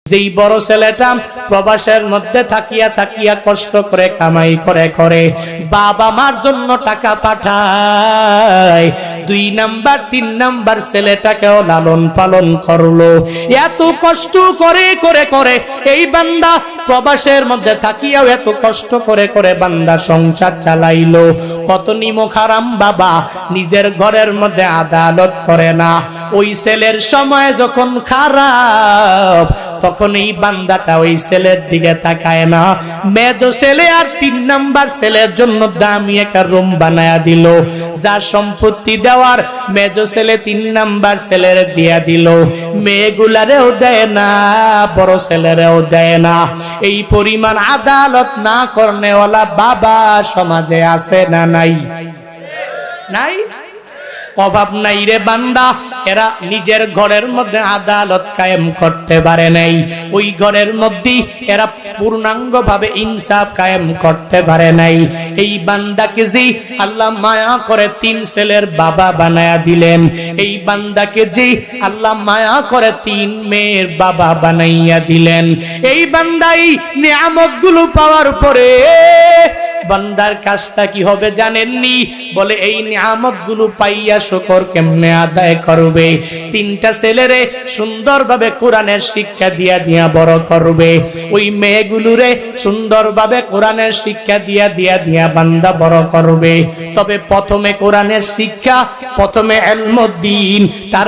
যেই বড় ছেলেটা প্রবাসের মধ্যে থাকিয়া থাকিয়া কষ্ট করে কামাই করে বাবা মার জন্য টাকা পাঠায়, 2 নাম্বার 3 নাম্বার ছেলেটাকেও লালন পালন করলো। এত কষ্ট করে এই বান্দা প্রবাসের মধ্যে থাকিয়াও এত কষ্ট করে বান্দা সংসার চালাইলো। কত নিমক হারাম বাবা, নিজের ঘরের মধ্যে আদালত করে না। ওই ছেলের সময় যখন খারাপ তখন এই বান্দাটা ওই ছেলের দিকে তাকায় না। মেজো ছেলে আর 3 নাম্বার ছেলের জন্য দামি একটা রুম বানায়া দিল। যার সম্পত্তি দেওয়ার মেজো ছেলে 3 নাম্বার ছেলের দিয়া দিল। মেয়েগুলারেও দেয় না, বড় ছেলেরেও দেয় না। এই পরিমাণ আদালত না করনেওয়ালা বাবা সমাজে আছে না নাই? নাই? অভাব নাই রে বান্দা। এরা নিজের ঘরের মধ্যে আদালত কায়েম করতে পারে নাই। ওই ঘরের মধ্যে এরা পূর্ণাঙ্গ ভাবে ইনসাফ কায়েম করতে পারে নাই। এই বান্দাকে যে আল্লাহ মায়া করে 3 ছেলের বাবা বানায়া দিলেন, এই বান্দাকে যে আল্লাহ মায়া করে 3 মেয়ের বাবা বানাইয়া দিলেন, এই বান্দাই নিয়ামতগুলো পাওয়ার পরে বান্দার কাজটা কি হবে জানেননি? বলে এই নিয়ামতগুলো পাইয়া শুকর কেমনে আদায় করবে? 3টা ছেলেরে সুন্দরভাবে কোরআনের শিক্ষা দিয়া বড় করবে। ওই মেয়েগুলোরে সুন্দরভাবে কোরআনের শিক্ষা দিয়া বান্দা বড় করবে। তবে প্রথমে কোরআনের শিক্ষা, প্রথমে ইলমুদ্দিন, তার